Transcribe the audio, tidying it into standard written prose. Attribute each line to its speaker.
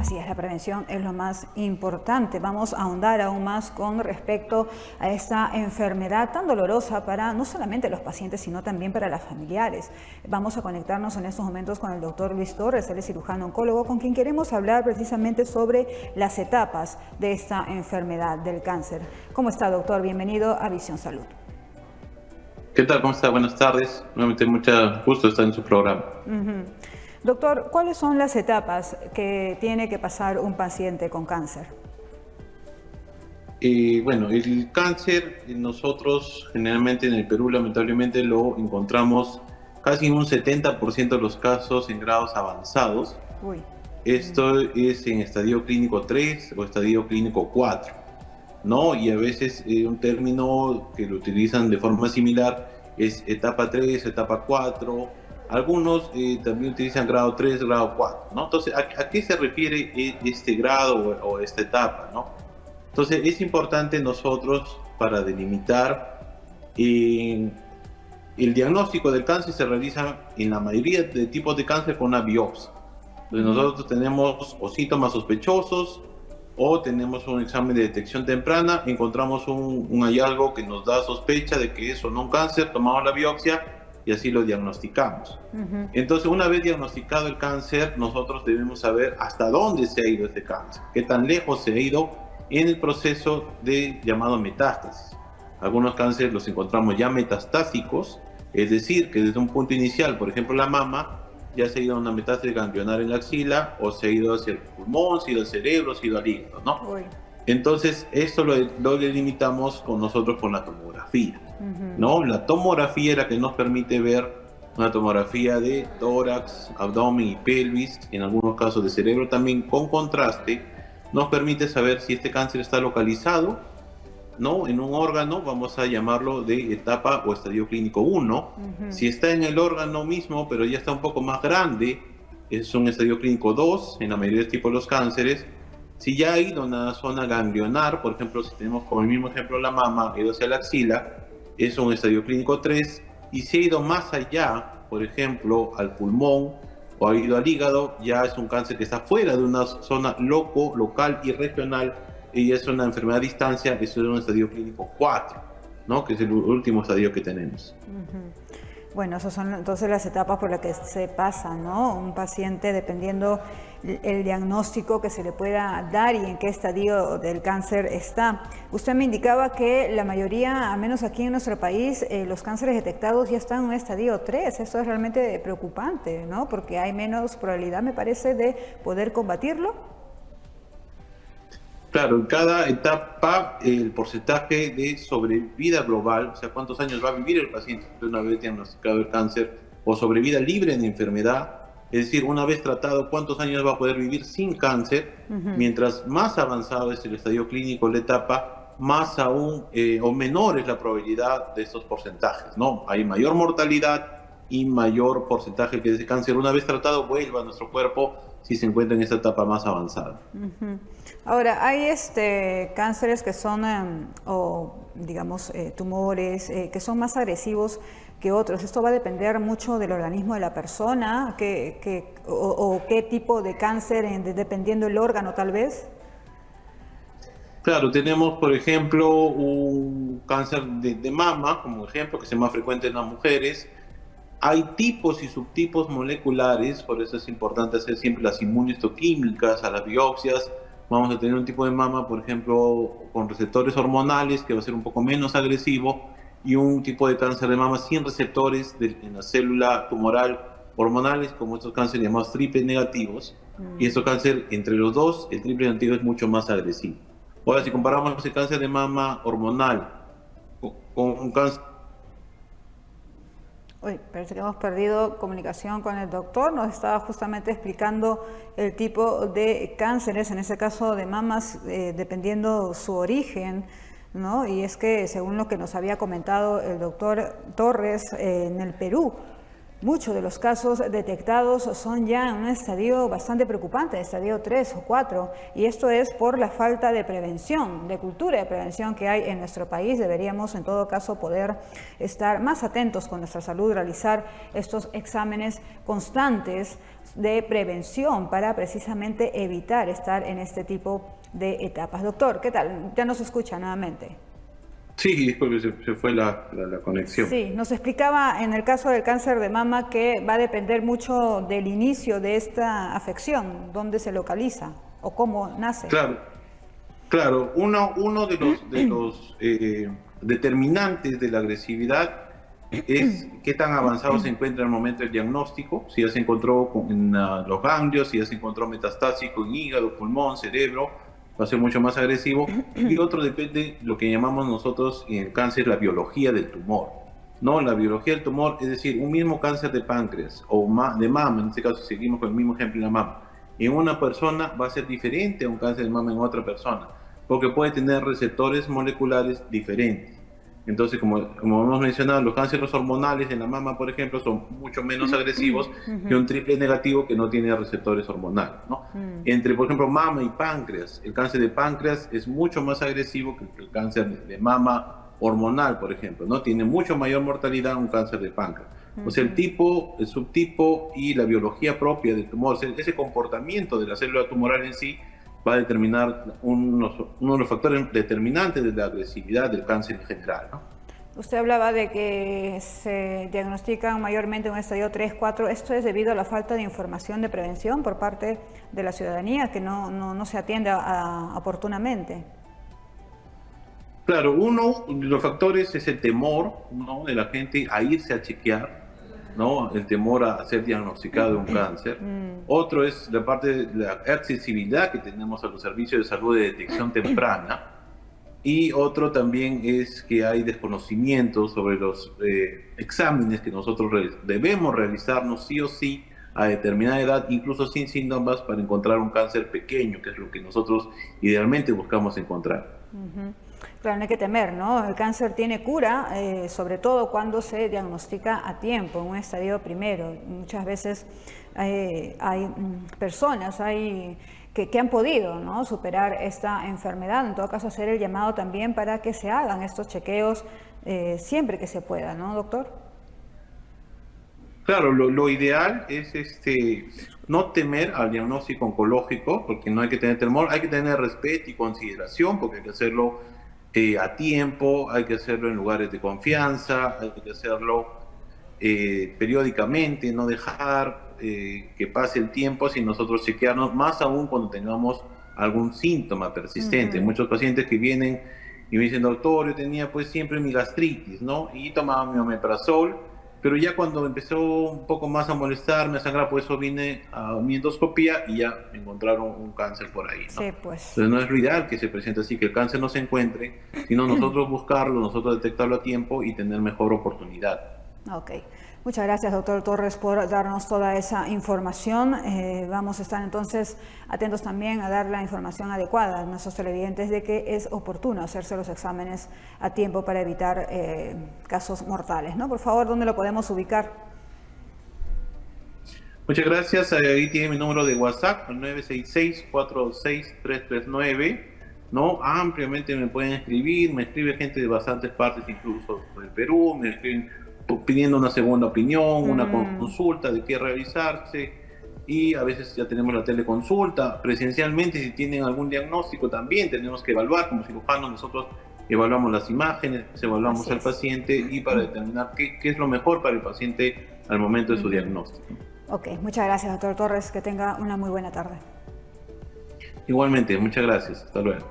Speaker 1: Así es, la prevención es lo más importante. Vamos a ahondar aún más con respecto a esta enfermedad tan dolorosa para no solamente los pacientes, sino también para las familiares. Vamos a conectarnos en estos momentos con el doctor Luis Torres, él es cirujano oncólogo, con quien queremos hablar precisamente sobre las etapas de esta enfermedad del cáncer. ¿Cómo está, doctor? Bienvenido a Visión Salud.
Speaker 2: ¿Qué tal? ¿Cómo está? Buenas tardes. Nuevamente, mucho gusto estar en su programa.
Speaker 1: Doctor, ¿cuáles son las etapas que tiene que pasar un paciente con cáncer?
Speaker 2: Bueno, el cáncer nosotros generalmente en el Perú lamentablemente lo encontramos casi en un 70% de los casos en grados avanzados.
Speaker 1: Uy.
Speaker 2: Esto es en estadio clínico 3 o estadio clínico 4, ¿no? Y a veces un término que lo utilizan de forma similar es etapa 3, etapa 4. Algunos también utilizan grado 3, grado 4, ¿no? Entonces, ¿a qué se refiere este grado o esta etapa, ¿no? Entonces, es importante nosotros para delimitar el diagnóstico del cáncer se realiza en la mayoría de tipos de cáncer con una biopsia. Entonces, nosotros tenemos o síntomas sospechosos o tenemos un examen de detección temprana, encontramos un hallazgo que nos da sospecha de que es o no un cáncer, tomamos la biopsia y así lo diagnosticamos. Entonces, una vez diagnosticado el cáncer, nosotros debemos saber hasta dónde se ha ido este cáncer, qué tan lejos se ha ido en el proceso de llamado metástasis. Algunos cánceres los encontramos ya metastásicos, es decir, que desde un punto inicial, por ejemplo la mama, ya se ha ido a una metástasis ganglionar en la axila, o se ha ido hacia el pulmón, se ha ido al cerebro, se ha ido al hígado, ¿no? Entonces, esto lo delimitamos con nosotros con la tomografía, ¿no? La tomografía es la que nos permite ver una tomografía de tórax, abdomen y pelvis, en algunos casos de cerebro también con contraste, nos permite saber si este cáncer está localizado, ¿no? En un órgano, vamos a llamarlo de etapa o estadio clínico 1. Si está en el órgano mismo, pero ya está un poco más grande, es un estadio clínico 2, en la mayoría de tipos de los cánceres. Si ya ha ido a una zona ganglionar, por ejemplo, si tenemos como el mismo ejemplo la mama, ha ido hacia la axila, es un estadio clínico 3. Y si ha ido más allá, por ejemplo, al pulmón o ha ido al hígado, ya es un cáncer que está fuera de una zona local y regional, y es una enfermedad a distancia, eso es un estadio clínico 4, ¿no? Que es el último estadio que tenemos.
Speaker 1: Bueno, esas son entonces las etapas por las que se pasa, ¿no? Un paciente, dependiendo el diagnóstico que se le pueda dar y en qué estadio del cáncer está. Usted me indicaba que la mayoría, al menos aquí en nuestro país, los cánceres detectados ya están en un estadio 3. Eso es realmente preocupante, ¿no? Porque hay menos probabilidad, me parece, de poder combatirlo.
Speaker 2: Claro, en cada etapa el porcentaje de sobrevida global, o sea, cuántos años va a vivir el paciente una vez diagnosticado el cáncer, o sobrevida libre de enfermedad, es decir, una vez tratado, cuántos años va a poder vivir sin cáncer. Mientras más avanzado es el estadio clínico, la etapa, más aún o menor es la probabilidad de estos porcentajes, ¿no? Hay mayor mortalidad y mayor porcentaje que ese cáncer, una vez tratado, vuelva a nuestro cuerpo si se encuentra en esta etapa más avanzada.
Speaker 1: Ahora, hay cánceres que son, o digamos, tumores que son más agresivos que otros. Esto va a depender mucho del organismo de la persona, o qué tipo de cáncer, dependiendo del órgano tal vez.
Speaker 2: Claro, tenemos, por ejemplo, un cáncer de mama, como ejemplo, que es más frecuente en las mujeres. Hay tipos y subtipos moleculares, por eso es importante hacer siempre las inmunohistoquímicas a las biopsias. Vamos a tener un tipo de mama, por ejemplo, con receptores hormonales, que va a ser un poco menos agresivo, y un tipo de cáncer de mama sin receptores en la célula tumoral hormonales, como estos cánceres llamados triple negativos. Y estos cánceres, entre los dos, el triple negativo es mucho más agresivo. Ahora, si comparamos el cáncer de mama hormonal con un cáncer...
Speaker 1: Uy, parece que hemos perdido comunicación con el doctor. Nos estaba justamente explicando el tipo de cánceres, en ese caso de mamas, dependiendo su origen, ¿no? Y es que según lo que nos había comentado el doctor Torres, en el Perú muchos de los casos detectados son ya en un estadio bastante preocupante, estadio 3 o 4, y esto es por la falta de prevención, de cultura de prevención que hay en nuestro país. Deberíamos en todo caso poder estar más atentos con nuestra salud, realizar estos exámenes constantes de prevención para precisamente evitar estar en este tipo de etapas. Doctor, ¿qué tal? Ya nos escucha nuevamente.
Speaker 2: Sí, disculpe, se fue la conexión.
Speaker 1: Sí, nos explicaba en el caso del cáncer de mama que va a depender mucho del inicio de esta afección, dónde se localiza o cómo nace.
Speaker 2: Claro, uno de los determinantes de la agresividad es qué tan avanzado se encuentra en el momento del diagnóstico, si ya se encontró en los ganglios, si ya se encontró metastásico en hígado, pulmón, cerebro, va a ser mucho más agresivo. Y otro depende, lo que llamamos nosotros en el cáncer, la biología del tumor. ¿No? La biología del tumor, es decir, un mismo cáncer de páncreas o de mama, en este caso seguimos con el mismo ejemplo en la mama, en una persona va a ser diferente a un cáncer de mama en otra persona, porque puede tener receptores moleculares diferentes. Entonces, como hemos mencionado, los cánceres hormonales en la mama, por ejemplo, son mucho menos agresivos que un triple negativo que no tiene receptores hormonales, ¿no? Entre, por ejemplo, mama y páncreas, el cáncer de páncreas es mucho más agresivo que el cáncer de mama hormonal, por ejemplo, ¿no? Tiene mucho mayor mortalidad un cáncer de páncreas. O sea, el tipo, el subtipo y la biología propia del tumor, ese comportamiento de la célula tumoral en sí, va a determinar uno de los factores determinantes de la agresividad del cáncer en general, ¿no?
Speaker 1: Usted hablaba de que se diagnostican mayormente en un estadio 3, 4. ¿Esto es debido a la falta de información de prevención por parte de la ciudadanía, que no se atiende oportunamente?
Speaker 2: Claro, uno de los factores es el temor, ¿no?, de la gente a irse a chequear, ¿no? El temor a ser diagnosticado de un cáncer. Otro es la parte de la accesibilidad que tenemos a los servicios de salud de detección temprana. Y otro también es que hay desconocimiento sobre los exámenes que nosotros debemos realizarnos sí o sí a determinada edad, incluso sin síntomas, para encontrar un cáncer pequeño, que es lo que nosotros idealmente buscamos encontrar.
Speaker 1: Claro, no hay que temer, ¿no? El cáncer tiene cura, sobre todo cuando se diagnostica a tiempo, en un estadio primero. Muchas veces hay personas que han podido, ¿no?, superar esta enfermedad. En todo caso, hacer el llamado también para que se hagan estos chequeos siempre que se pueda, ¿no, doctor?
Speaker 2: Claro, lo ideal es no temer al diagnóstico oncológico, porque no hay que tener temor, hay que tener respeto y consideración, porque hay que hacerlo a tiempo, hay que hacerlo en lugares de confianza, hay que hacerlo periódicamente, no dejar que pase el tiempo sin nosotros chequearnos, más aún cuando tengamos algún síntoma persistente. Muchos pacientes que vienen y me dicen, doctor, yo tenía pues siempre mi gastritis, ¿no? Y tomaba mi omeprazol, pero ya cuando empezó un poco más a molestarme, a sangrar, por eso vine a mi endoscopía y ya encontraron un cáncer por ahí, ¿no?
Speaker 1: Sí, pues.
Speaker 2: Entonces no es lo ideal que se presente así, que el cáncer no se encuentre, sino nosotros buscarlo, nosotros detectarlo a tiempo y tener mejor oportunidad.
Speaker 1: Ok. Muchas gracias, doctor Torres, por darnos toda esa información. Vamos a estar entonces atentos también a dar la información adecuada a nuestros televidentes de que es oportuno hacerse los exámenes a tiempo para evitar casos mortales, ¿no? Por favor, ¿dónde lo podemos ubicar?
Speaker 2: Muchas gracias. Ahí tiene mi número de WhatsApp, el 966-46339. ¿No? Ampliamente me pueden escribir, me escribe gente de bastantes partes, incluso del Perú, me escriben pidiendo una segunda opinión, una consulta de qué realizarse, y a veces ya tenemos la teleconsulta. Presencialmente, si tienen algún diagnóstico, también tenemos que evaluar. Como cirujanos nosotros evaluamos las imágenes, evaluamos al paciente y para determinar qué es lo mejor para el paciente al momento de su diagnóstico.
Speaker 1: Ok, muchas gracias, doctor Torres, que tenga una muy buena tarde.
Speaker 2: Igualmente, muchas gracias, hasta luego.